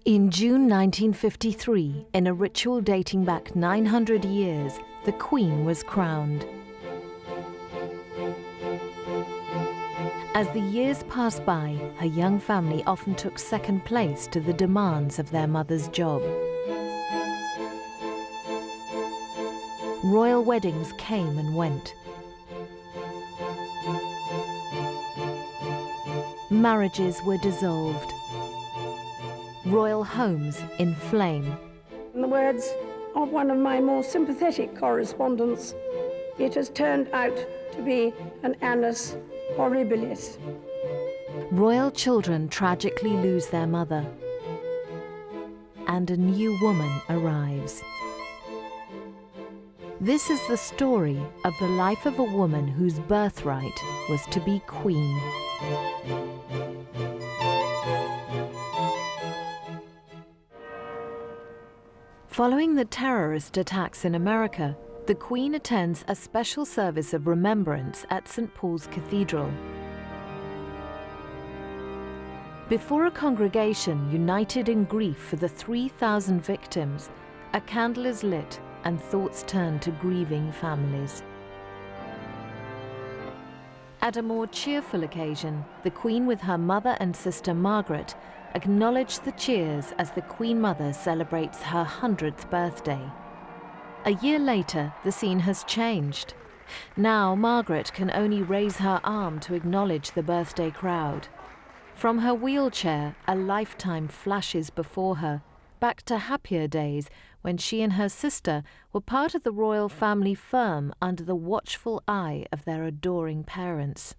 In June 1953, in a ritual dating back 900 years, the Queen was crowned. As the years passed by, her young family often took second place to the demands of their mother's job. Royal weddings came and went. Marriages were dissolved. Royal homes in flame. In the words of one of my more sympathetic correspondents, it has turned out to be an annus horribilis. Royal children tragically lose their mother, and a new woman arrives. This is the story of the life of a woman whose birthright was to be queen. Following the terrorist attacks in America, the Queen attends a special service of remembrance at St. Paul's Cathedral. Before a congregation united in grief for the 3,000 victims, a candle is lit and thoughts turn to grieving families. At a more cheerful occasion, the Queen with her mother and sister Margaret acknowledge the cheers as the Queen Mother celebrates her 100th birthday. A year later, the scene has changed. Now Margaret can only raise her arm to acknowledge the birthday crowd. From her wheelchair, a lifetime flashes before her, back to happier days when she and her sister were part of the royal family firm under the watchful eye of their adoring parents.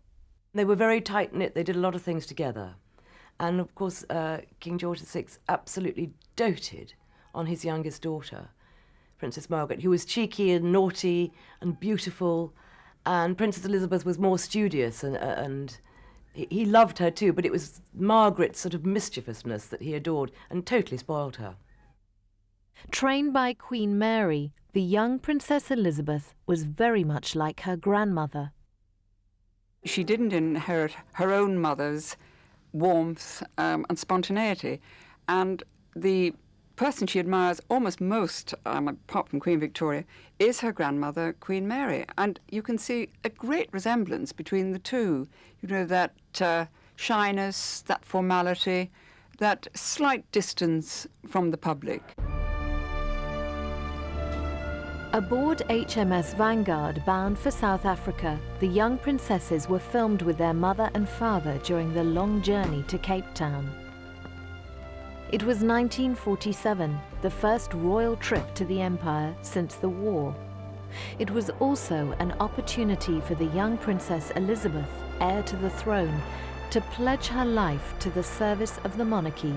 They were very tight-knit, they did a lot of things together. And of course, King George VI absolutely doted on his youngest daughter, Princess Margaret, who was cheeky and naughty and beautiful, and Princess Elizabeth was more studious, and he loved her too, but it was Margaret's sort of mischievousness that he adored and totally spoiled her. Trained by Queen Mary, the young Princess Elizabeth was very much like her grandmother. She didn't inherit her own mother's warmth and spontaneity, and the person she admires almost most, apart from Queen Victoria, is her grandmother, Queen Mary, and you can see a great resemblance between the two. You know, that shyness, that formality, that slight distance from the public. Aboard HMS Vanguard bound for South Africa, the young princesses were filmed with their mother and father during the long journey to Cape Town. It was 1947, the first royal trip to the Empire since the war. It was also an opportunity for the young Princess Elizabeth, heir to the throne, to pledge her life to the service of the monarchy.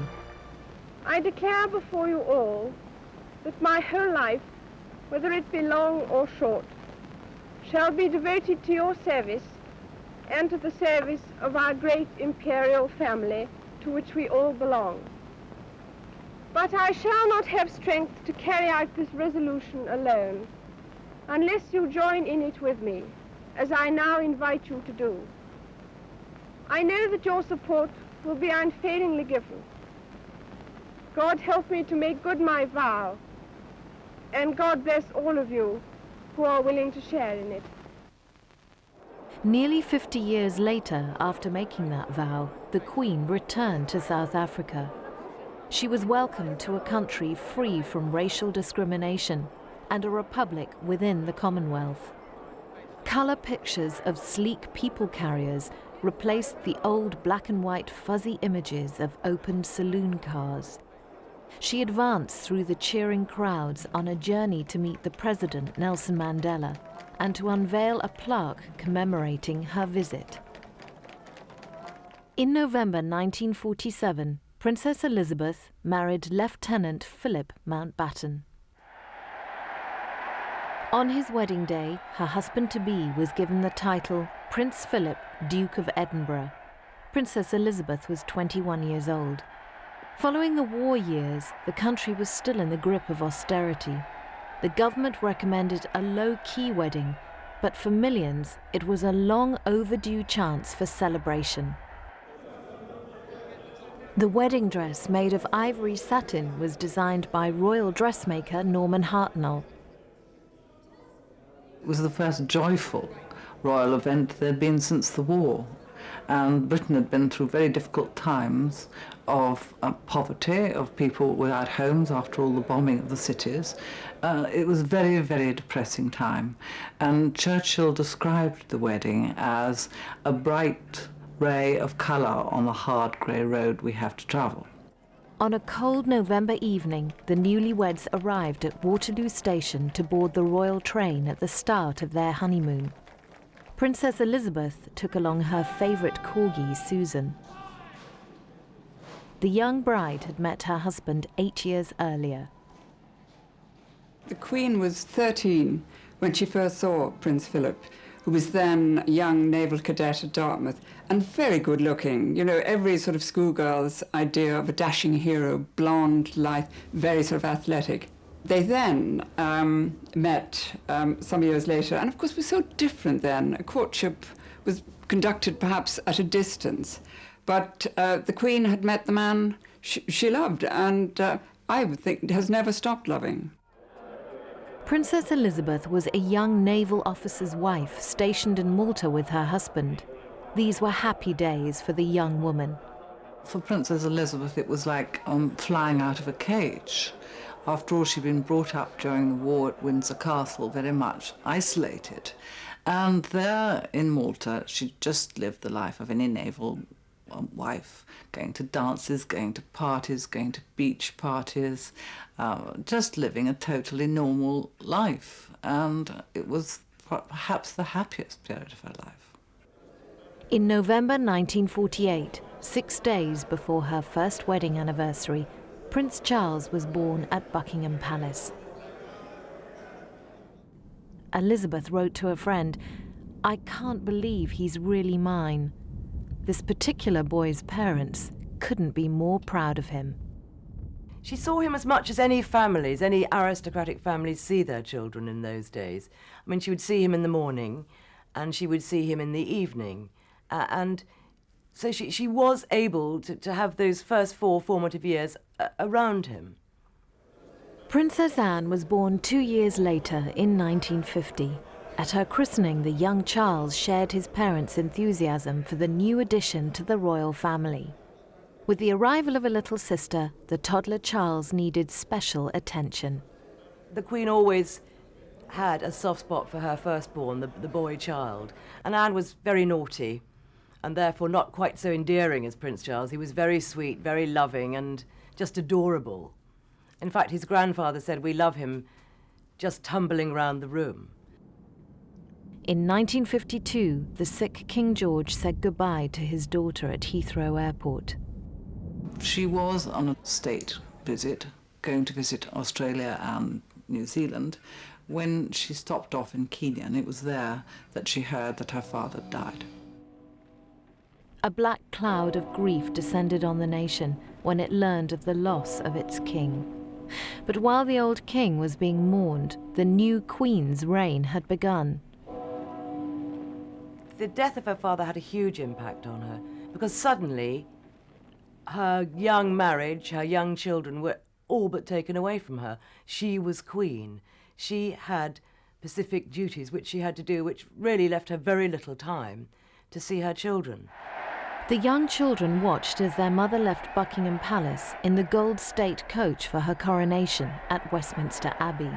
I declare before you all that my whole life, whether it be long or short, shall be devoted to your service and to the service of our great imperial family to which we all belong. But I shall not have strength to carry out this resolution alone, unless you join in it with me, as I now invite you to do. I know that your support will be unfailingly given. God help me to make good my vow, and God bless all of you who are willing to share in it. Nearly 50 years later, after making that vow, the Queen returned to South Africa. She was welcomed to a country free from racial discrimination and a republic within the Commonwealth. Colour pictures of sleek people carriers replaced the old black and white fuzzy images of opened saloon cars. She advanced through the cheering crowds on a journey to meet the President, Nelson Mandela, and to unveil a plaque commemorating her visit. In November 1947, Princess Elizabeth married Lieutenant Philip Mountbatten. On his wedding day, her husband-to-be was given the title Prince Philip, Duke of Edinburgh. Princess Elizabeth was 21 years old. Following the war years, the country was still in the grip of austerity. The government recommended a low-key wedding, but for millions, it was a long overdue chance for celebration. The wedding dress, made of ivory satin, was designed by royal dressmaker Norman Hartnell. It was the first joyful royal event there had been since the war. And Britain had been through very difficult times of poverty, of people without homes after all the bombing of the cities. It was a very, very depressing time. And Churchill described the wedding as a bright ray of colour on the hard grey road we have to travel. On a cold November evening, the newlyweds arrived at Waterloo Station to board the royal train at the start of their honeymoon. Princess Elizabeth took along her favourite corgi, Susan. The young bride had met her husband 8 years earlier. The Queen was 13 when she first saw Prince Philip, who was then a young naval cadet at Dartmouth, and very good looking. You know, every sort of schoolgirl's idea of a dashing hero, blonde, lithe, very sort of athletic. They then met some years later, and of course was so different then. A courtship was conducted perhaps at a distance, but the Queen had met the man she loved, and I would think has never stopped loving. Princess Elizabeth was a young naval officer's wife stationed in Malta with her husband. These were happy days for the young woman. For Princess Elizabeth, it was like flying out of a cage. After all, she'd been brought up during the war at Windsor Castle, very much isolated. And there in Malta, she just lived the life of any naval wife, going to dances, going to parties, going to beach parties, just living a totally normal life. And it was perhaps the happiest period of her life. In November 1948, 6 days before her first wedding anniversary, Prince Charles was born at Buckingham Palace. Elizabeth wrote to a friend, "I can't believe he's really mine." This particular boy's parents couldn't be more proud of him. She saw him as much as any families, any aristocratic families see their children in those days. I mean, she would see him in the morning and she would see him in the evening. And so she was able to have those first 4 formative years around him. Princess Anne was born 2 years later in 1950. At her christening, the young Charles shared his parents' enthusiasm for the new addition to the royal family. With the arrival of a little sister, the toddler Charles needed special attention. The Queen always had a soft spot for her firstborn, the boy child, and Anne was very naughty and therefore not quite so endearing as Prince Charles. He was very sweet, very loving and just adorable. In fact, his grandfather said, "We love him just tumbling round the room." In 1952, the sick King George said goodbye to his daughter at Heathrow Airport. She was on a state visit, going to visit Australia and New Zealand, when she stopped off in Kenya, and it was there that she heard that her father died. A black cloud of grief descended on the nation when it learned of the loss of its king. But while the old king was being mourned, the new queen's reign had begun. The death of her father had a huge impact on her because suddenly her young marriage, her young children were all but taken away from her. She was queen. She had specific duties which she had to do, which really left her very little time to see her children. The young children watched as their mother left Buckingham Palace in the gold state coach for her coronation at Westminster Abbey.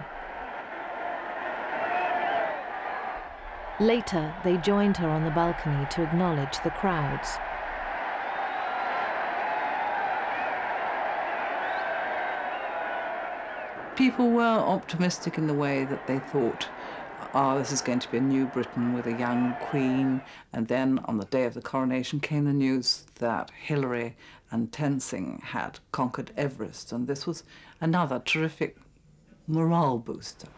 Later, they joined her on the balcony to acknowledge the crowds. People were optimistic in the way that they thought, this is going to be a new Britain with a young queen. And then on the day of the coronation came the news that Hillary and Tenzing had conquered Everest, and this was another terrific morale booster.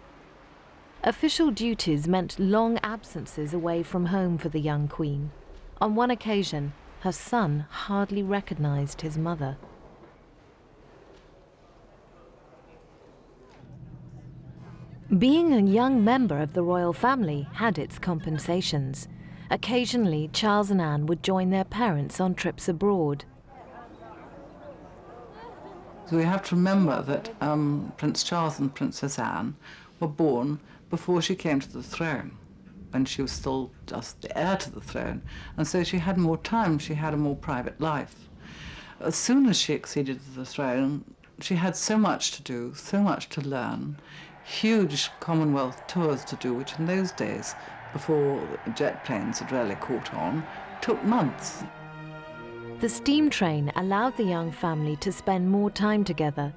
Official duties meant long absences away from home for the young queen. On one occasion, her son hardly recognized his mother. Being a young member of the royal family had its compensations. Occasionally, Charles and Anne would join their parents on trips abroad. So we have to remember that Prince Charles and Princess Anne were born before she came to the throne, when she was still just the heir to the throne, and so she had more time, she had a more private life. As soon as she acceded to the throne, she had so much to do, so much to learn, huge Commonwealth tours to do, which in those days, before jet planes had really caught on, took months. The steam train allowed the young family to spend more time together.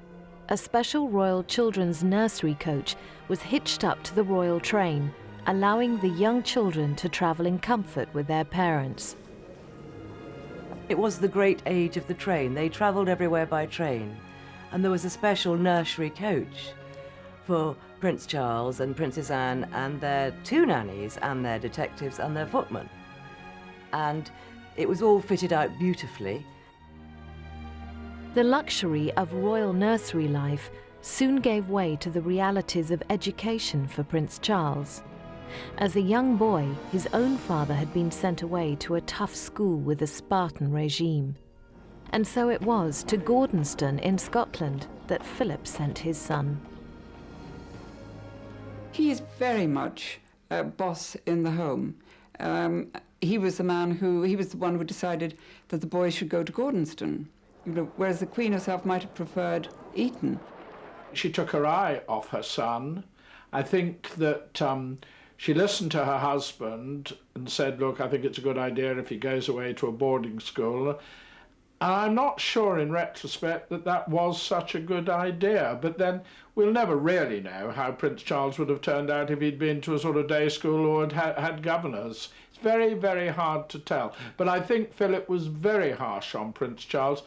A special royal children's nursery coach was hitched up to the royal train, allowing the young children to travel in comfort with their parents. It was the great age of the train. They travelled everywhere by train. And there was a special nursery coach for Prince Charles and Princess Anne and their two nannies and their detectives and their footmen. And it was all fitted out beautifully. The luxury of royal nursery life soon gave way to the realities of education for Prince Charles. As a young boy, his own father had been sent away to a tough school with a Spartan regime. And so it was to Gordonston in Scotland that Philip sent his son. He is very much a boss in the home. He was the one who decided that the boys should go to Gordonston, whereas the Queen herself might have preferred Eton. She took her eye off her son. I think that she listened to her husband and said, look, I think it's a good idea if he goes away to a boarding school. And I'm not sure in retrospect that that was such a good idea, but then we'll never really know how Prince Charles would have turned out if he'd been to a sort of day school or had governors. It's very, very hard to tell. But I think Philip was very harsh on Prince Charles.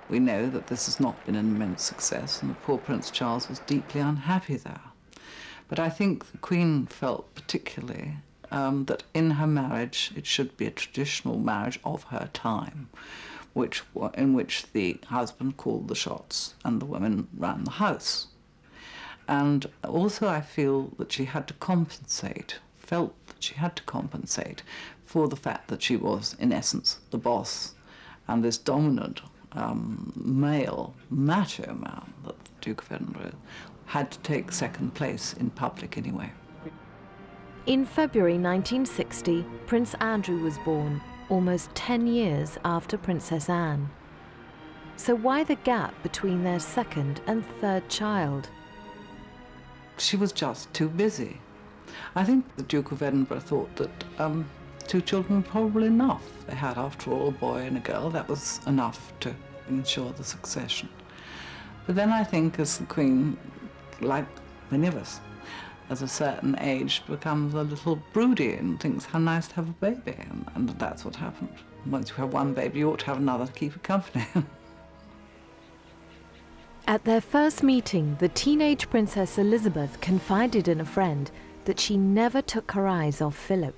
We know that this has not been an immense success, and the poor Prince Charles was deeply unhappy there. But I think the Queen felt particularly that in her marriage it should be a traditional marriage of her time, in which the husband called the shots and the women ran the house. And also I feel that she had to compensate, felt that she had to compensate for the fact that she was, in essence, the boss, and this dominant male, macho man, that the Duke of Edinburgh had to take second place in public anyway. In February 1960, Prince Andrew was born, almost 10 years after Princess Anne. So why the gap between their second and third child? She was just too busy. I think the Duke of Edinburgh thought that 2 children were probably enough. They had, after all, a boy and a girl. That was enough to ensure the succession. But then I think as the Queen, like many of us, at a certain age becomes a little broody and thinks how nice to have a baby, and that's what happened. Once you have one baby, you ought to have another to keep you company. At their first meeting, the teenage Princess Elizabeth confided in a friend that she never took her eyes off Philip.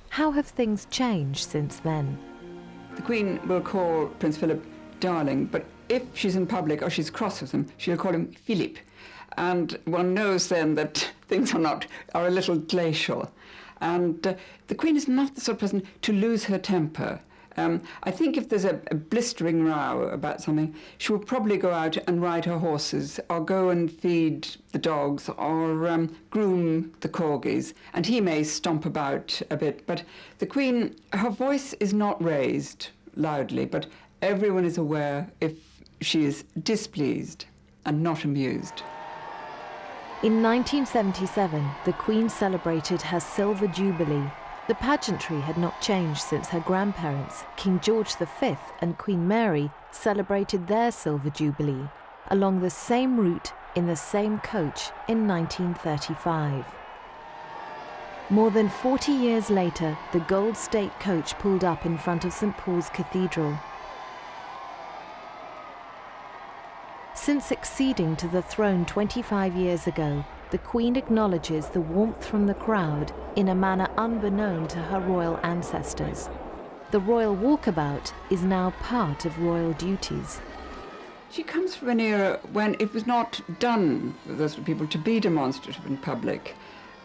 How have things changed since then? The Queen will call Prince Philip darling, but if she's in public or she's cross with him, she'll call him Philippe. And one knows then that things are a little glacial. And the Queen is not the sort of person to lose her temper. I think if there's a blistering row about something, she will probably go out and ride her horses, or go and feed the dogs, or groom the corgis, and he may stomp about a bit. But the Queen, her voice is not raised loudly, but everyone is aware if she is displeased and not amused. In 1977, the Queen celebrated her Silver Jubilee. The pageantry had not changed since her grandparents, King George V and Queen Mary, celebrated their Silver Jubilee along the same route in the same coach in 1935. More than 40 years later, the Gold State coach pulled up in front of St. Paul's Cathedral. Since acceding to the throne 25 years ago, the Queen acknowledges the warmth from the crowd in a manner unbeknown to her royal ancestors. The royal walkabout is now part of royal duties. She comes from an era when it was not done for those people to be demonstrative in public.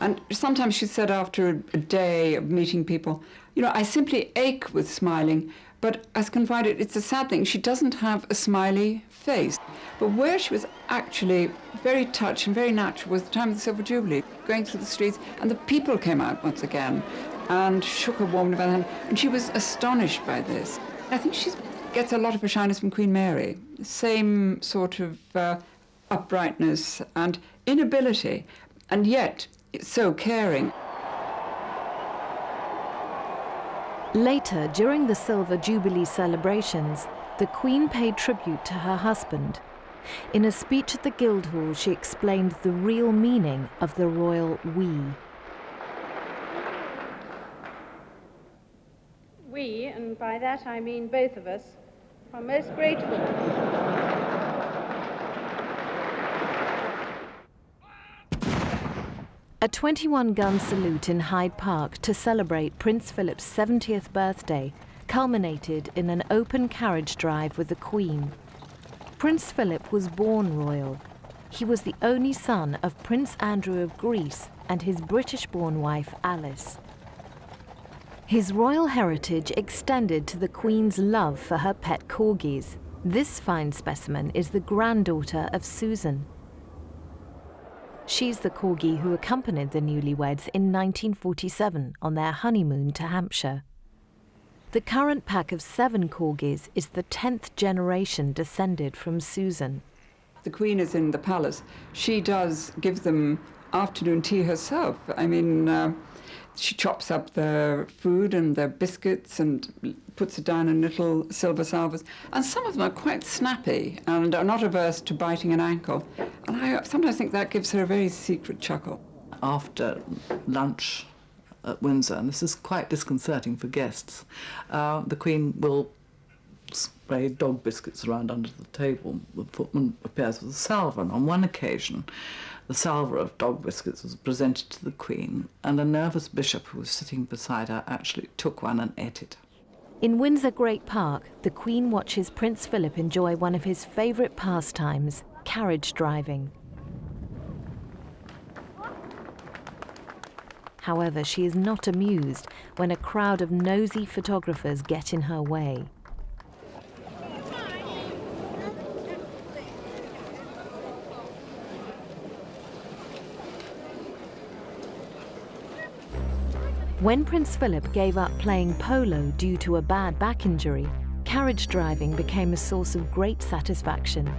And sometimes she said after a day of meeting people, I simply ache with smiling, But as confided, it's a sad thing. She doesn't have a smiley face. But where she was actually very touched and very natural was the time of the Silver Jubilee, going through the streets, and the people came out once again and shook her warmly by the hand, and she was astonished by this. I think she gets a lot of her shyness from Queen Mary, the same sort of uprightness and inability, and yet so caring. Later, during the Silver Jubilee celebrations, the Queen paid tribute to her husband. In a speech at the Guildhall, she explained the real meaning of the royal we. We, and by that I mean both of us, are most grateful. A 21-gun salute in Hyde Park to celebrate Prince Philip's 70th birthday culminated in an open carriage drive with the Queen. Prince Philip was born royal. He was the only son of Prince Andrew of Greece and his British-born wife Alice. His royal heritage extended to the Queen's love for her pet corgis. This fine specimen is the granddaughter of Susan. She's the corgi who accompanied the newlyweds in 1947 on their honeymoon to Hampshire. The current pack of 7 corgis is the 10th generation descended from Susan. The Queen is in the palace. She does give them afternoon tea herself. I mean, she chops up their food and their biscuits and puts it down in little silver salvers. And some of them are quite snappy and are not averse to biting an ankle. And I sometimes think that gives her a very secret chuckle. After lunch at Windsor, and this is quite disconcerting for guests, the Queen will spray dog biscuits around under the table. The footman appears with a salver, and on one occasion the salver of dog biscuits was presented to the Queen, and a nervous bishop who was sitting beside her actually took one and ate it. In Windsor Great Park, the Queen watches Prince Philip enjoy one of his favourite pastimes, carriage driving. However, she is not amused when a crowd of nosy photographers get in her way. When Prince Philip gave up playing polo due to a bad back injury, carriage driving became a source of great satisfaction.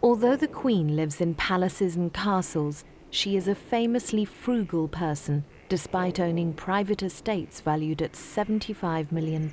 Although the Queen lives in palaces and castles, she is a famously frugal person, despite owning private estates valued at £75 million.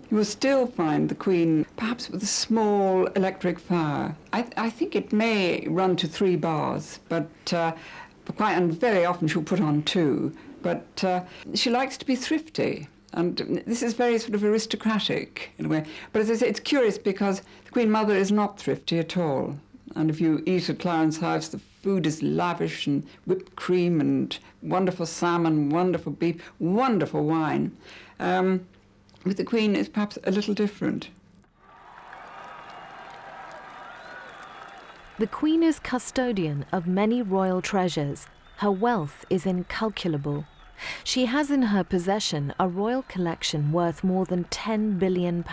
You will still find the Queen perhaps with a small electric fire. I think it may run to 3 bars, but and very often she'll put on 2. But she likes to be thrifty. And this is very sort of aristocratic in a way. But as I say, it's curious because the Queen Mother is not thrifty at all. And if you eat at Clarence House, the food is lavish and whipped cream and wonderful salmon, wonderful beef, wonderful wine. With the Queen, it's perhaps a little different. The Queen is custodian of many royal treasures. Her wealth is incalculable. She has in her possession a royal collection worth more than £10 billion.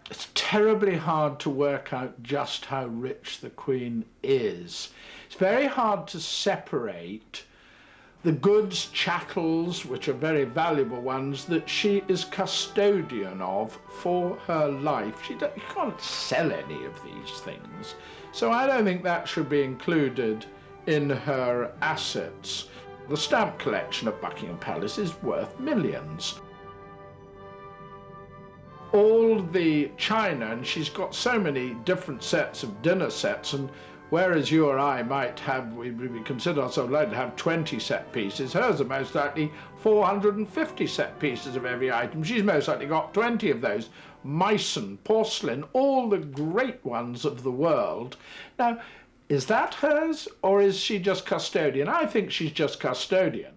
It's terribly hard to work out just how rich the Queen is. It's very hard to separate the goods, chattels, which are very valuable ones, that she is custodian of for her life. You can't sell any of these things. So I don't think that should be included in her assets. The stamp collection of Buckingham Palace is worth millions. All the china, and she's got so many different sets of dinner sets, and whereas you or I might have, we consider ourselves likely to have 20 set pieces, hers are most likely 450 set pieces of every item. She's most likely got 20 of those. Meissen, porcelain, all the great ones of the world. Now, Is that hers, or is she just custodian? I think she's just custodian.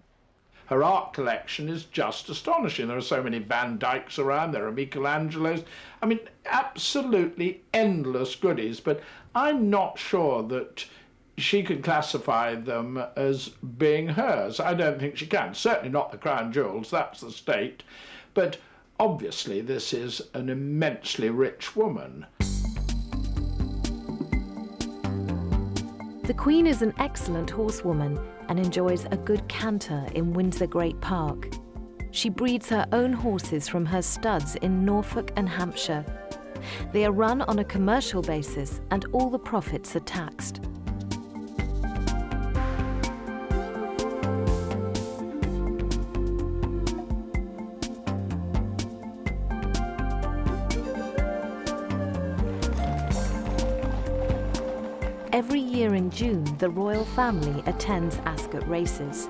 Her art collection is just astonishing. There are so many Van Dycks around, there are Michelangelos. I mean, absolutely endless goodies, but I'm not sure that she can classify them as being hers. I don't think she can. Certainly not the crown jewels, that's the state. But obviously this is an immensely rich woman. The Queen is an excellent horsewoman and enjoys a good canter in Windsor Great Park. She breeds her own horses from her studs in Norfolk and Hampshire. They are run on a commercial basis and all the profits are taxed. Every year in June, the royal family attends Ascot races.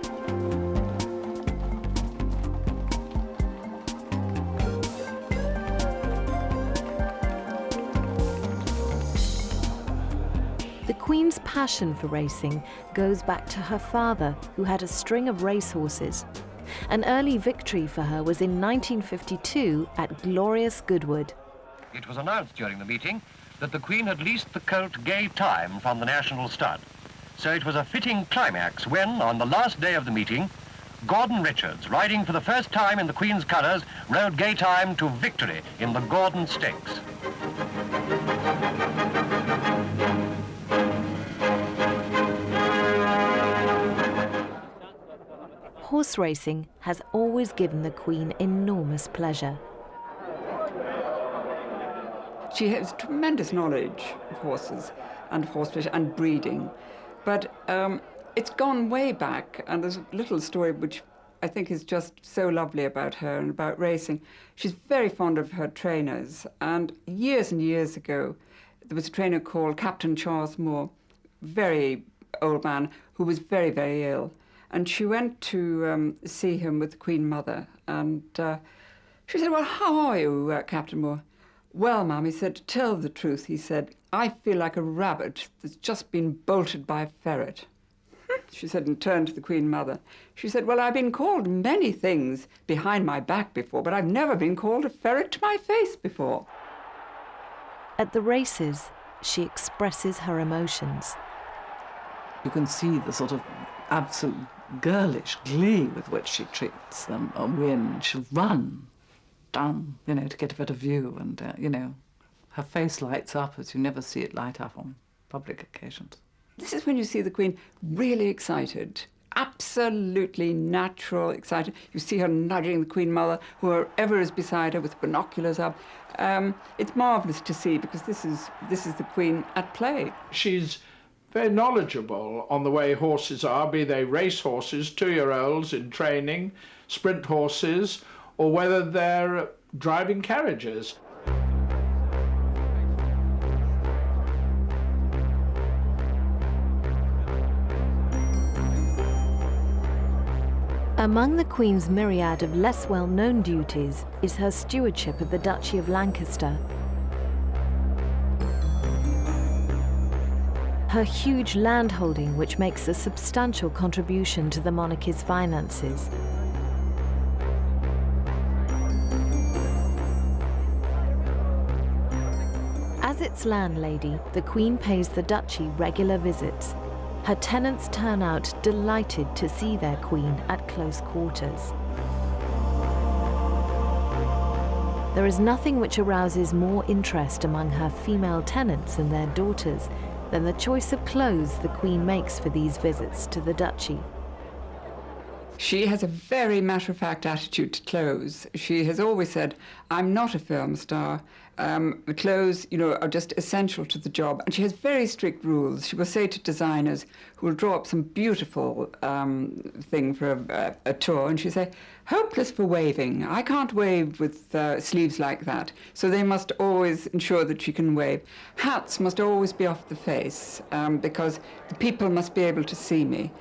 The Queen's passion for racing goes back to her father, who had a string of racehorses. An early victory for her was in 1952 at Glorious Goodwood. It was announced during the meeting that the Queen had leased the colt Gay Time from the National Stud. So it was a fitting climax when, on the last day of the meeting, Gordon Richards, riding for the first time in the Queen's colours, rode Gay Time to victory in the Gordon Stakes. Horse racing has always given the Queen enormous pleasure. She has tremendous knowledge of horses and horsemanship and breeding, but it's gone way back, and there's a little story which I think is just so lovely about her and about racing. She's very fond of her trainers, and years ago, there was a trainer called Captain Charles Moore, very old man, who was very, very ill, and she went to see him with the Queen Mother, and she said, "Well, how are you, Captain Moore?" "Well, ma'am," he said, "to tell the truth," he said, "I feel like a rabbit that's just been bolted by a ferret." She said, and turned to the Queen Mother. She said, "Well, I've been called many things behind my back before, but I've never been called a ferret to my face before." At the races, she expresses her emotions. You can see the sort of absolute girlish glee with which she treats them. A win, she'll run down, to get a better view, and, her face lights up as you never see it light up on public occasions. This is when you see the Queen really excited, absolutely natural excited. You see her nudging the Queen Mother, whoever is beside her with binoculars up. It's marvellous to see, because this is the Queen at play. She's very knowledgeable on the way horses are, be they race horses, 2-year-olds in training, sprint horses, or whether they're driving carriages. Among the Queen's myriad of less well-known duties is her stewardship of the Duchy of Lancaster. Her huge landholding, which makes a substantial contribution to the monarchy's finances. As its landlady, the Queen pays the Duchy regular visits. Her tenants turn out delighted to see their Queen at close quarters. There is nothing which arouses more interest among her female tenants and their daughters than the choice of clothes the Queen makes for these visits to the Duchy. She has a very matter-of-fact attitude to clothes. She has always said, "I'm not a film star. The clothes, are just essential to the job." And she has very strict rules. She will say to designers who will draw up some beautiful thing for a tour, and she'll say, "Hopeless for waving. I can't wave with sleeves like that." So they must always ensure that she can wave. Hats must always be off the face, because the people must be able to see me.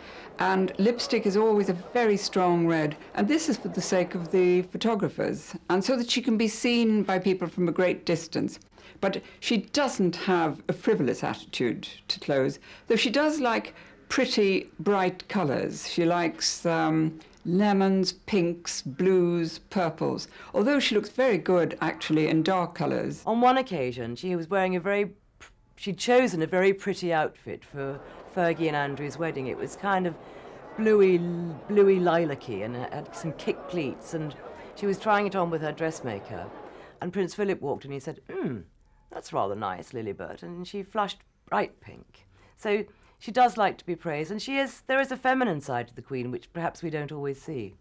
And lipstick is always a very strong red, and this is for the sake of the photographers, and so that she can be seen by people from a great distance. But she doesn't have a frivolous attitude to clothes, though she does like pretty, bright colours. She likes lemons, pinks, blues, purples, although she looks very good, actually, in dark colours. On one occasion, she was wearing she'd chosen a very pretty outfit for Fergie and Andrew's wedding. It was kind of bluey lilac-y and had some kick pleats, and she was trying it on with her dressmaker. And Prince Philip walked in and he said, that's rather nice, Lilibet, and she flushed bright pink. So she does like to be praised, and there is a feminine side to the Queen which perhaps we don't always see.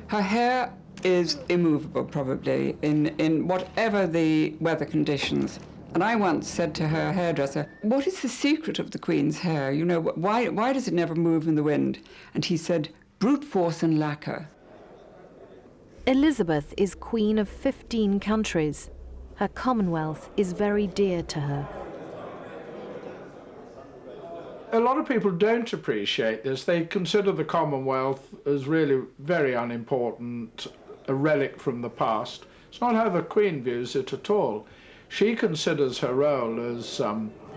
Her hair is immovable, probably, in whatever the weather conditions. And I once said to her hairdresser, what is the secret of the Queen's hair? You know, why does it never move in the wind? And he said, brute force and lacquer. Elizabeth is Queen of 15 countries. Her Commonwealth is very dear to her. A lot of people don't appreciate this. They consider the Commonwealth as really very unimportant, a relic from the past. It's not how the Queen views it at all. She considers her role as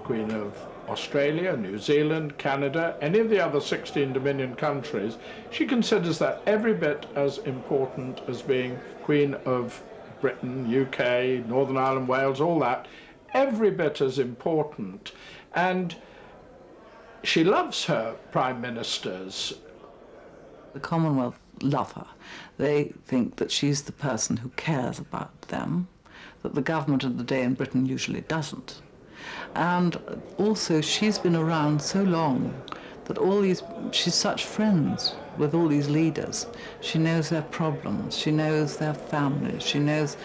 Queen of Australia, New Zealand, Canada, any of the other 16 Dominion countries. She considers that every bit as important as being Queen of Britain, UK, Northern Ireland, Wales, all that. Every bit as important. And she loves her prime ministers. The Commonwealth love her. They think that she's the person who cares about them, that the government of the day in Britain usually doesn't. And also she's been around so long that she's such friends with all these leaders. She knows their problems, she knows their families, she knows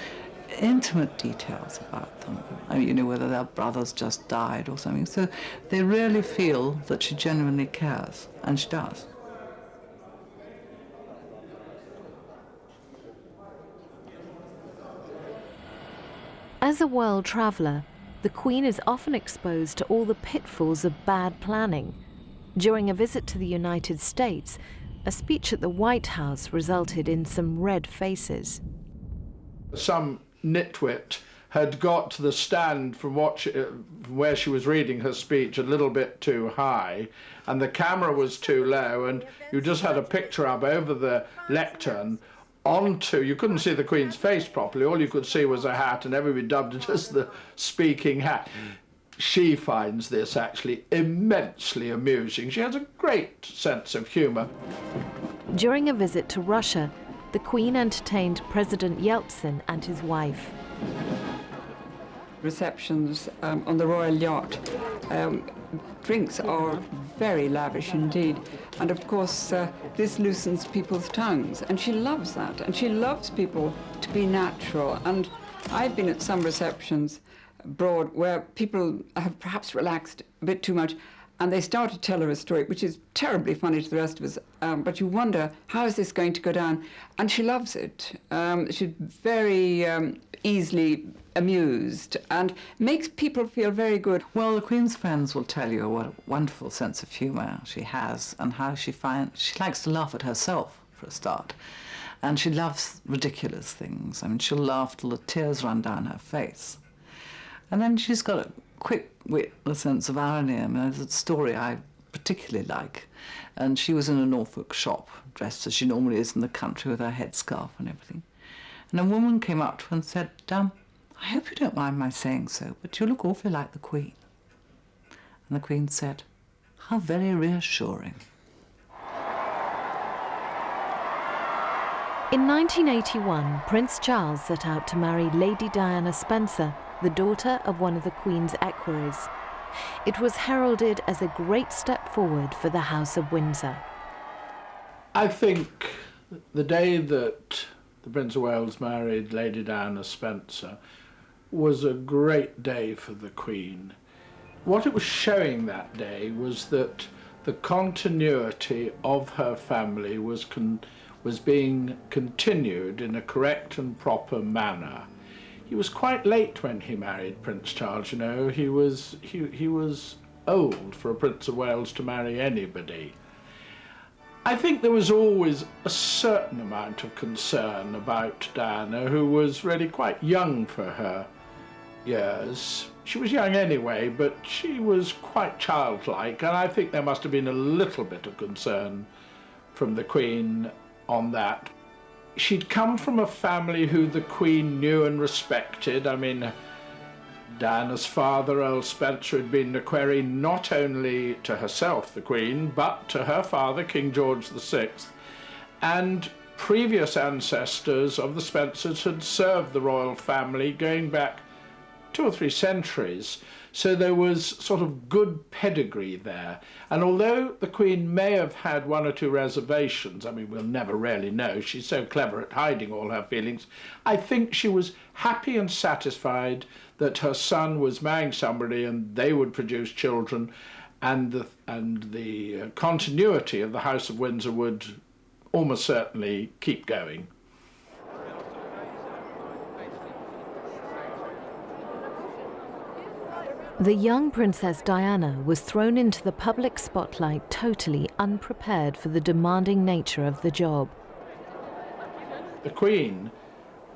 intimate details about them. I mean, you know, whether their brothers just died or something. So they really feel that she genuinely cares, and she does. As a world traveller, the Queen is often exposed to all the pitfalls of bad planning. During a visit to the United States, a speech at the White House resulted in some red faces. Some nitwit had got the stand from where she was reading her speech a little bit too high, and the camera was too low, and you just had a picture up over the lectern you couldn't see the Queen's face properly, all you could see was a hat, and everybody dubbed it as the speaking hat. She finds this actually immensely amusing. She has a great sense of humour. During a visit to Russia, the Queen entertained President Yeltsin and his wife. Receptions on the royal yacht. Drinks are very lavish indeed. And of course, this loosens people's tongues. And she loves that. And she loves people to be natural. And I've been at some receptions abroad where people have perhaps relaxed a bit too much, and they start to tell her a story, which is terribly funny to the rest of us, but you wonder, how is this going to go down? And she loves it. She's very easily amused and makes people feel very good. Well, the Queen's friends will tell you what a wonderful sense of humour she has, and how she likes to laugh at herself, for a start. And she loves ridiculous things. I mean, she'll laugh till the tears run down her face. And then she's got a quick wit, a sense of irony. I mean, there's a story I particularly like. And she was in a Norfolk shop, dressed as she normally is in the country, with her headscarf and everything. And a woman came up to her and said, I hope you don't mind my saying so, but you look awfully like the Queen. And the Queen said, how very reassuring. In 1981, Prince Charles set out to marry Lady Diana Spencer, the daughter of one of the Queen's equerries. It was heralded as a great step forward for the House of Windsor. I think the day that the Prince of Wales married Lady Diana Spencer was a great day for the Queen. What it was showing that day was that the continuity of her family was being continued in a correct and proper manner. He was quite late when he married Prince Charles, you know. He was old for a Prince of Wales to marry anybody. I think there was always a certain amount of concern about Diana, who was really quite young for her years. She was young anyway, but she was quite childlike, and I think there must have been a little bit of concern from the Queen on that. She'd come from a family who the Queen knew and respected. I mean, Diana's father, Earl Spencer, had been a query not only to herself, the Queen, but to her father, King George VI, and previous ancestors of the Spencers had served the royal family going back 2 or 3 centuries, so there was sort of good pedigree there. And although the Queen may have had 1 or 2 reservations, I mean, we'll never really know, she's so clever at hiding all her feelings, I think she was happy and satisfied that her son was marrying somebody and they would produce children, and the continuity of the House of Windsor would almost certainly keep going. The young Princess Diana was thrown into the public spotlight totally unprepared for the demanding nature of the job. The Queen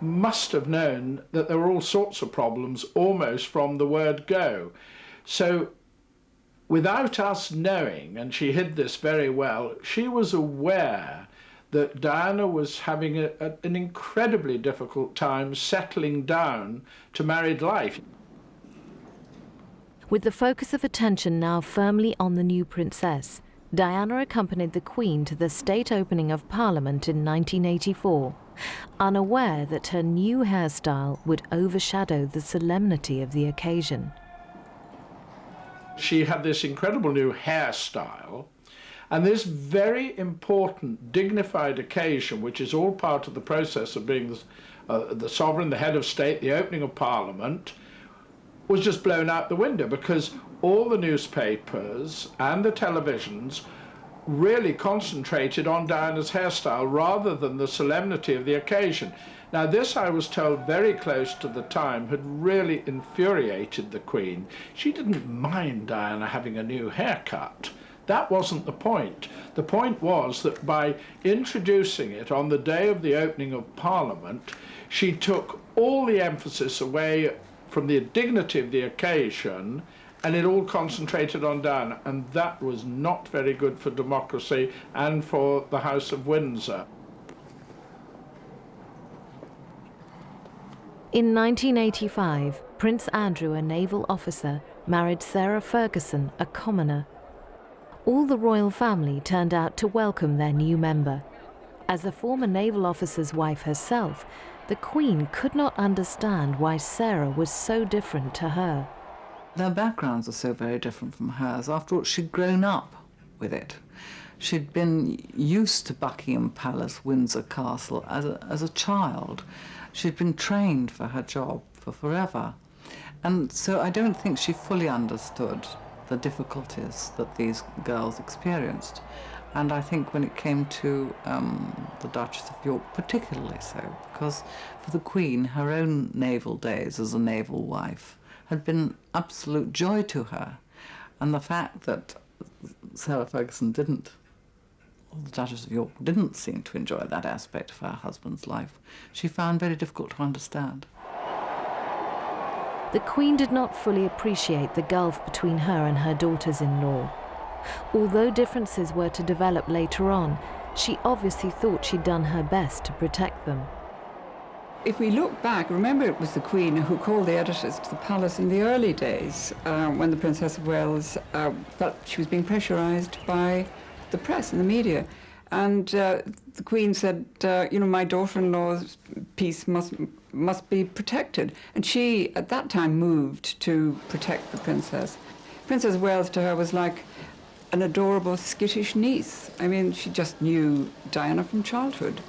must have known that there were all sorts of problems almost from the word go. So without us knowing, and she hid this very well, she was aware that Diana was having an incredibly difficult time settling down to married life. With the focus of attention now firmly on the new princess, Diana accompanied the Queen to the state opening of Parliament in 1984, unaware that her new hairstyle would overshadow the solemnity of the occasion. She had this incredible new hairstyle, and this very important, dignified occasion, which is all part of the process of being the sovereign, the head of state, the opening of Parliament, was just blown out the window because all the newspapers and the televisions really concentrated on Diana's hairstyle rather than the solemnity of the occasion. Now this, I was told very close to the time, had really infuriated the Queen. She didn't mind Diana having a new haircut. That wasn't the point. The point was that by introducing it on the day of the opening of Parliament, she took all the emphasis away from the dignity of the occasion, and it all concentrated on Diana, and that was not very good for democracy and for the House of Windsor. In 1985, Prince Andrew, a naval officer, married Sarah Ferguson, a commoner. All the royal family turned out to welcome their new member. As a former naval officer's wife herself, the Queen could not understand why Sarah was so different to her. Their backgrounds are so very different from hers. After all, she'd grown up with it. She'd been used to Buckingham Palace, Windsor Castle as a child. She'd been trained for her job for forever. And so I don't think she fully understood the difficulties that these girls experienced. And I think when it came to the Duchess of York, particularly so, because for the Queen, her own naval days as a naval wife had been absolute joy to her. And the fact that Sarah Ferguson didn't, or the Duchess of York didn't seem to enjoy that aspect of her husband's life, she found very difficult to understand. The Queen did not fully appreciate the gulf between her and her daughters-in-law. Although differences were to develop later on, she obviously thought she'd done her best to protect them. If we look back, remember it was the Queen who called the editors to the palace in the early days when the Princess of Wales felt she was being pressurised by the press and the media. And the Queen said, you know, my daughter-in-law's peace must be protected. And she, at that time, moved to protect the princess. Princess of Wales to her was like an adorable, skittish niece. I mean, she just knew Diana from childhood.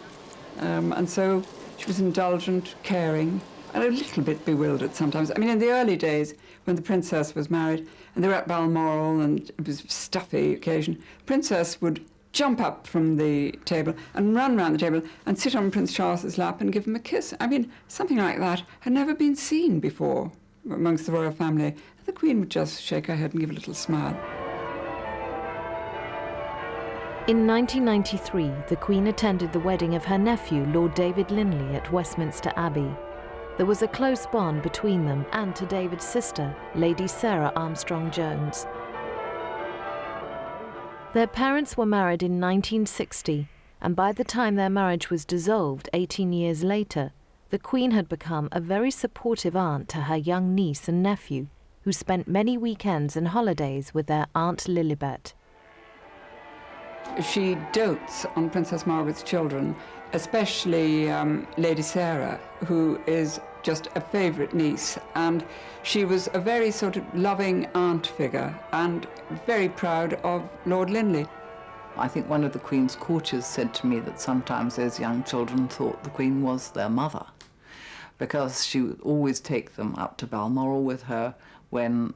And so she was indulgent, caring, and a little bit bewildered sometimes. I mean, in the early days, when the princess was married, and they were at Balmoral, and it was a stuffy occasion, the princess would jump up from the table and run round the table and sit on Prince Charles's lap and give him a kiss. I mean, something like that had never been seen before amongst the royal family. The Queen would just shake her head and give a little smile. In 1993, the Queen attended the wedding of her nephew, Lord David Linley, at Westminster Abbey. There was a close bond between them and to David's sister, Lady Sarah Armstrong-Jones. Their parents were married in 1960, and by the time their marriage was dissolved 18 years later, the Queen had become a very supportive aunt to her young niece and nephew, who spent many weekends and holidays with their Aunt Lilibet. She dotes on Princess Margaret's children, especially Lady Sarah, who is just a favourite niece, and she was a very sort of loving aunt figure and very proud of Lord Linley. I think one of the Queen's courtiers said to me that sometimes those young children thought the Queen was their mother, because she would always take them up to Balmoral with her when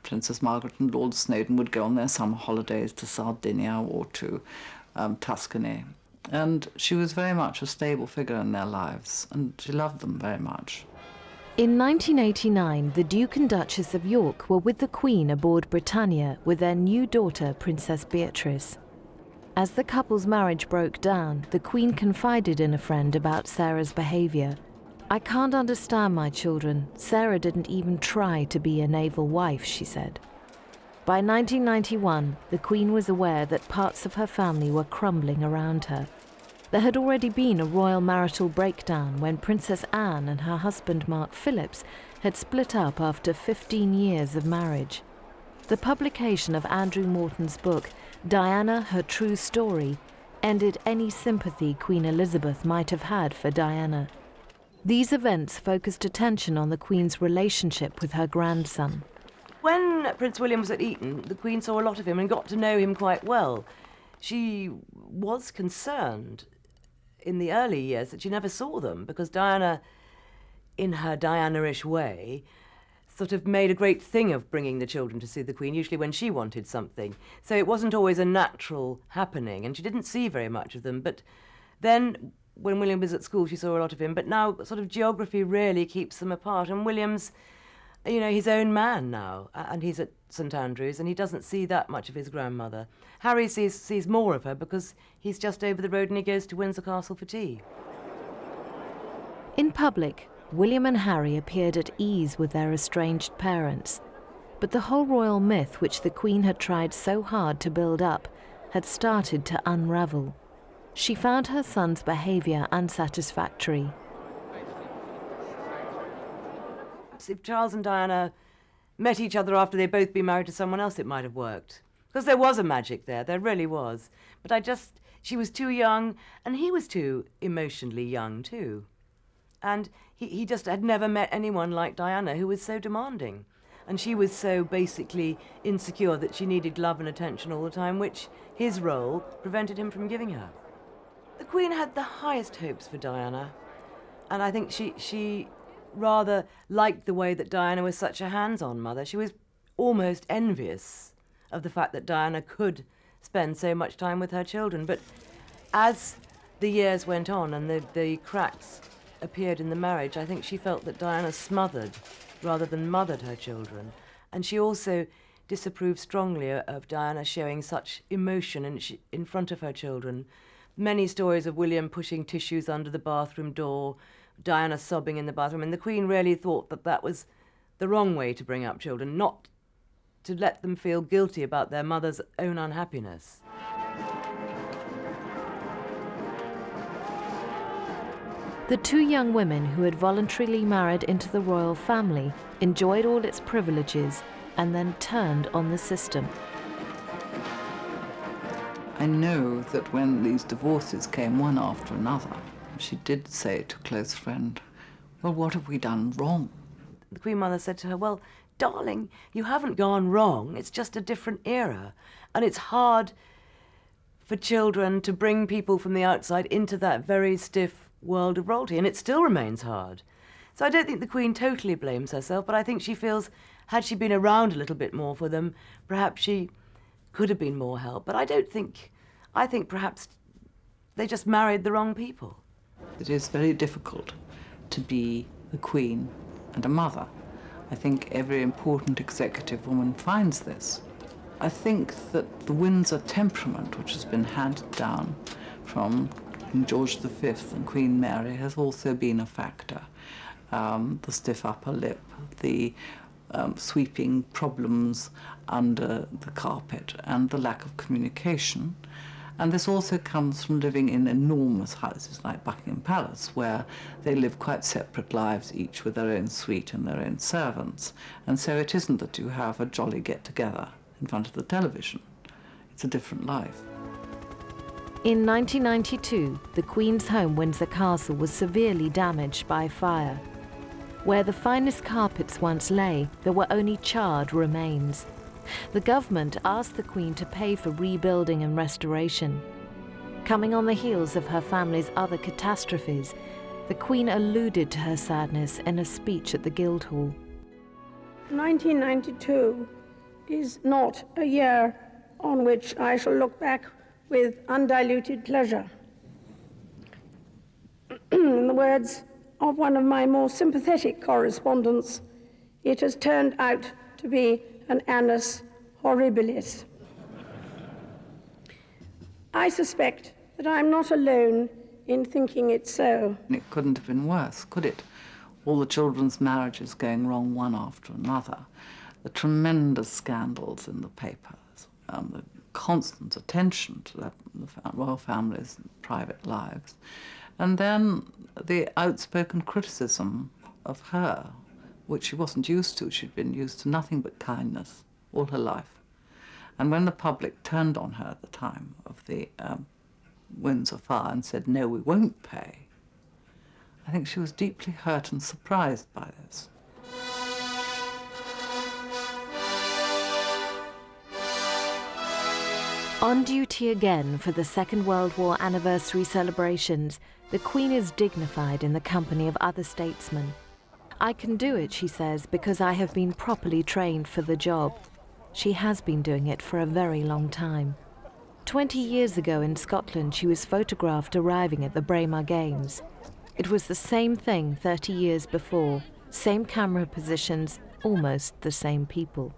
Princess Margaret and Lord Snowdon would go on their summer holidays to Sardinia or to Tuscany. And she was very much a stable figure in their lives, and she loved them very much. In 1989, the Duke and Duchess of York were with the Queen aboard Britannia with their new daughter, Princess Beatrice. As the couple's marriage broke down, the Queen confided in a friend about Sarah's behaviour. "I can't understand my children. Sarah didn't even try to be a naval wife," she said. By 1991, the Queen was aware that parts of her family were crumbling around her. There had already been a royal marital breakdown when Princess Anne and her husband Mark Phillips had split up after 15 years of marriage. The publication of Andrew Morton's book, Diana, Her True Story, ended any sympathy Queen Elizabeth might have had for Diana. These events focused attention on the Queen's relationship with her grandson. When Prince William was at Eton, the Queen saw a lot of him and got to know him quite well. She was concerned in the early years that she never saw them, because Diana, in her Diana-ish way, sort of made a great thing of bringing the children to see the Queen, usually when she wanted something. So it wasn't always a natural happening, and she didn't see very much of them. But then, when William was at school, she saw a lot of him. But now, sort of geography really keeps them apart. And William's, his own man now, and he's at St Andrews, and he doesn't see that much of his grandmother. Harry sees more of her because he's just over the road and he goes to Windsor Castle for tea. In public, William and Harry appeared at ease with their estranged parents. But the whole royal myth, which the Queen had tried so hard to build up, had started to unravel. She found her son's behaviour unsatisfactory. If Charles and Diana met each other after they'd both been married to someone else, it might have worked. Because there was a magic there really was. But she was too young, and he was too emotionally young too. And he just had never met anyone like Diana, who was so demanding. And she was so basically insecure that she needed love and attention all the time, which his role prevented him from giving her. The Queen had the highest hopes for Diana, and I think she rather liked the way that Diana was such a hands-on mother. She was almost envious of the fact that Diana could spend so much time with her children. But as the years went on and the cracks appeared in the marriage, I think she felt that Diana smothered rather than mothered her children. And she also disapproved strongly of Diana showing such emotion in front of her children. Many stories of William pushing tissues under the bathroom door, Diana sobbing in the bathroom, and the Queen really thought that was the wrong way to bring up children, not to let them feel guilty about their mother's own unhappiness. The two young women who had voluntarily married into the royal family enjoyed all its privileges and then turned on the system. I know that when these divorces came one after another, she did say to a close friend, "Well, what have we done wrong?" The Queen Mother said to her, "Well, darling, you haven't gone wrong. It's just a different era. And it's hard for children to bring people from the outside into that very stiff world of royalty, and it still remains hard." So I don't think the Queen totally blames herself, but I think she feels, had she been around a little bit more for them, perhaps she could have been more help. But I think perhaps they just married the wrong people. It is very difficult to be a queen and a mother. I think every important executive woman finds this. I think that the Windsor temperament, which has been handed down from King George V and Queen Mary, has also been a factor. The stiff upper lip, the sweeping problems under the carpet, and the lack of communication. And this also comes from living in enormous houses like Buckingham Palace, where they live quite separate lives, each with their own suite and their own servants. And so it isn't that you have a jolly get-together in front of the television. It's a different life. In 1992, the Queen's home, Windsor Castle, was severely damaged by fire. Where the finest carpets once lay, there were only charred remains. The government asked the Queen to pay for rebuilding and restoration. Coming on the heels of her family's other catastrophes, the Queen alluded to her sadness in a speech at the Guildhall. 1992 is not a year on which I shall look back with undiluted pleasure. In the words of one of my more sympathetic correspondents, it has turned out to be an annus horribilis. I suspect that I'm not alone in thinking it so. It couldn't have been worse, could it? All the children's marriages going wrong one after another, the tremendous scandals in the papers, the constant attention to the royal family's private lives, and then the outspoken criticism of her, which she wasn't used to. She'd been used to nothing but kindness all her life. And when the public turned on her at the time of the Windsor fire and said, no, we won't pay, I think she was deeply hurt and surprised by this. On duty again for the Second World War anniversary celebrations, the Queen is dignified in the company of other statesmen. I can do it, she says, because I have been properly trained for the job. She has been doing it for a very long time. 20 years ago in Scotland, she was photographed arriving at the Braemar Games. It was the same thing 30 years before, same camera positions, almost the same people.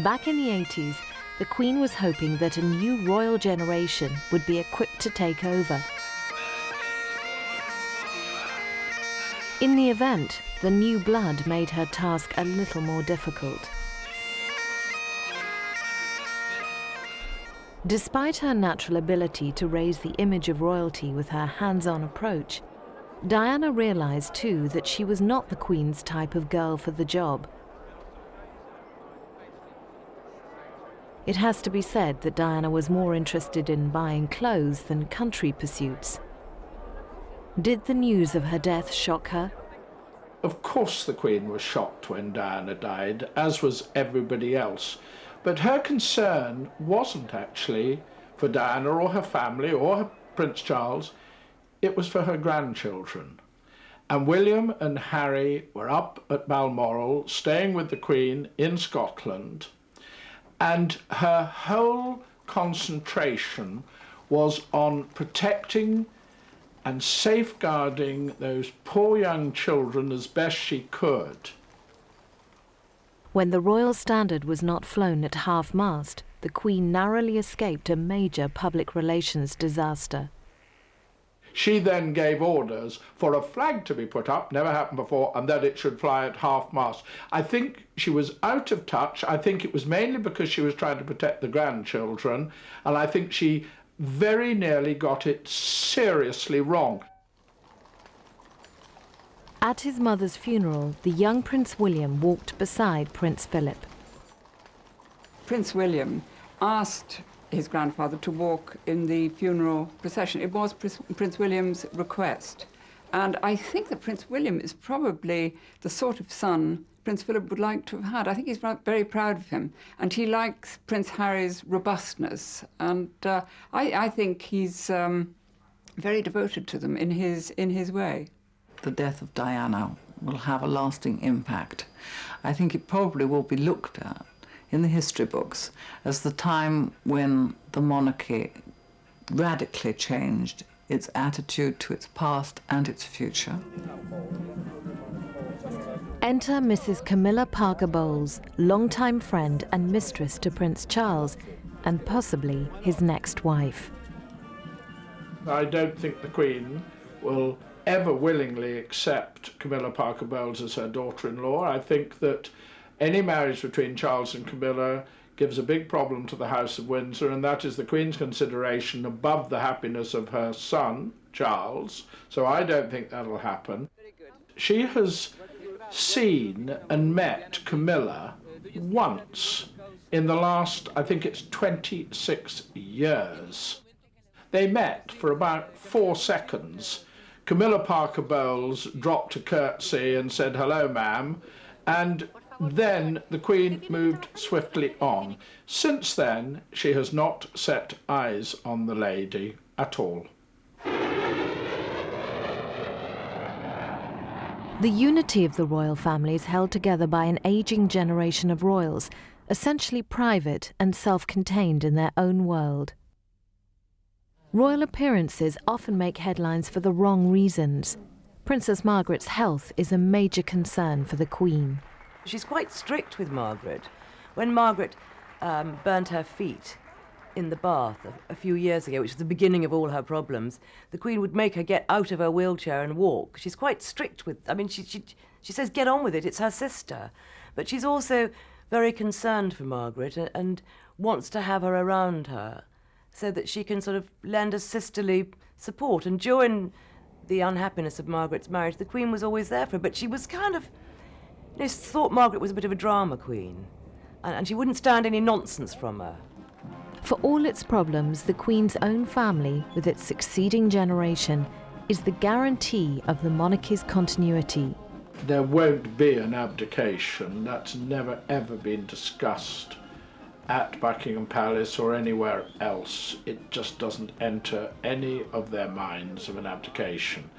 Back in the 80s, the Queen was hoping that a new royal generation would be equipped to take over. In the event, the new blood made her task a little more difficult. Despite her natural ability to raise the image of royalty with her hands-on approach, Diana realized too that she was not the Queen's type of girl for the job. It has to be said that Diana was more interested in buying clothes than country pursuits. Did the news of her death shock her? Of course the Queen was shocked when Diana died, as was everybody else. But her concern wasn't actually for Diana or her family or her Prince Charles. It was for her grandchildren. And William and Harry were up at Balmoral, staying with the Queen in Scotland. And her whole concentration was on protecting and safeguarding those poor young children as best she could. When the Royal Standard was not flown at half-mast, the Queen narrowly escaped a major public relations disaster. She then gave orders for a flag to be put up, never happened before, and that it should fly at half-mast. I think she was out of touch. I think it was mainly because she was trying to protect the grandchildren, and I think she very nearly got it seriously wrong. At his mother's funeral, the young Prince William walked beside Prince Philip. Prince William asked his grandfather to walk in the funeral procession. It was Prince William's request. And I think that Prince William is probably the sort of son Prince Philip would like to have had. I think he's very proud of him. And he likes Prince Harry's robustness. And I think he's very devoted to them in his way. The death of Diana will have a lasting impact. I think it probably will be looked at in the history books as the time when the monarchy radically changed its attitude to its past and its future. Enter Mrs. Camilla Parker Bowles, longtime friend and mistress to Prince Charles, and possibly his next wife. I don't think the Queen will ever willingly accept Camilla Parker Bowles as her daughter-in-law. I think that any marriage between Charles and Camilla gives a big problem to the House of Windsor, and that is the Queen's consideration above the happiness of her son, Charles. So I don't think that'll happen. She has seen and met Camilla once in the last, I think it's 26 years. They met for about 4 seconds. Camilla Parker Bowles dropped a curtsy and said, "Hello, ma'am," and then the Queen moved swiftly on. Since then, she has not set eyes on the lady at all. The unity of the royal family is held together by an aging generation of royals, essentially private and self-contained in their own world. Royal appearances often make headlines for the wrong reasons. Princess Margaret's health is a major concern for the Queen. She's quite strict with Margaret. When Margaret burnt her feet in the bath a few years ago, which was the beginning of all her problems, the Queen would make her get out of her wheelchair and walk. She's quite strict with, I mean, she says get on with it, it's her sister. But she's also very concerned for Margaret and wants to have her around her so that she can sort of lend a sisterly support. And during the unhappiness of Margaret's marriage, the Queen was always there for her, but she was kind of, thought Margaret was a bit of a drama queen, and she wouldn't stand any nonsense from her. For all its problems, the Queen's own family, with its succeeding generation, is the guarantee of the monarchy's continuity. There won't be an abdication. That's never ever been discussed at Buckingham Palace or anywhere else. It just doesn't enter any of their minds of an abdication.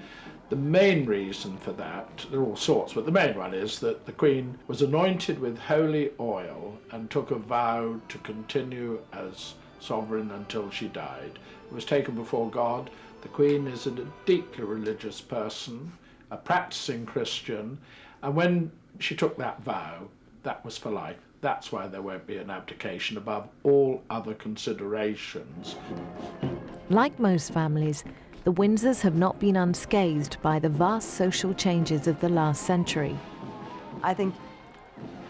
The main reason for that, there are all sorts, but the main one is that the Queen was anointed with holy oil and took a vow to continue as sovereign until she died. It was taken before God. The Queen is a deeply religious person, a practicing Christian, and when she took that vow, that was for life. That's why there won't be an abdication above all other considerations. Like most families, the Windsors have not been unscathed by the vast social changes of the last century. I think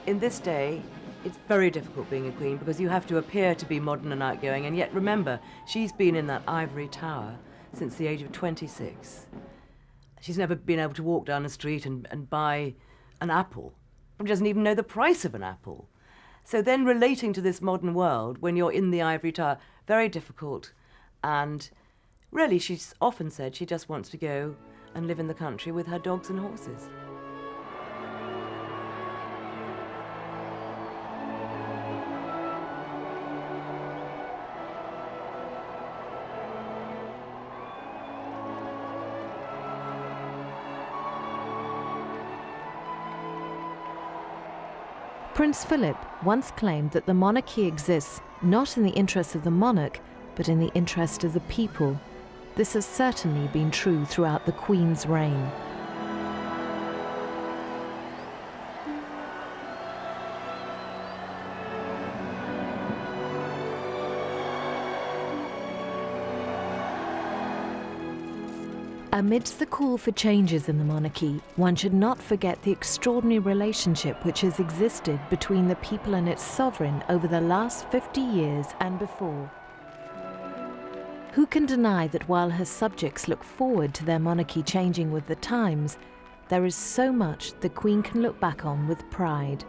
in this day, it's very difficult being a queen because you have to appear to be modern and outgoing, and yet remember, she's been in that ivory tower since the age of 26. She's never been able to walk down the street and buy an apple. She doesn't even know the price of an apple. So then relating to this modern world when you're in the ivory tower, very difficult. And really, she's often said she just wants to go and live in the country with her dogs and horses. Prince Philip once claimed that the monarchy exists not in the interest of the monarch, but in the interest of the people. This has certainly been true throughout the Queen's reign. Amidst the call for changes in the monarchy, one should not forget the extraordinary relationship which has existed between the people and its sovereign over the last 50 years and before. Who can deny that while her subjects look forward to their monarchy changing with the times, there is so much the Queen can look back on with pride.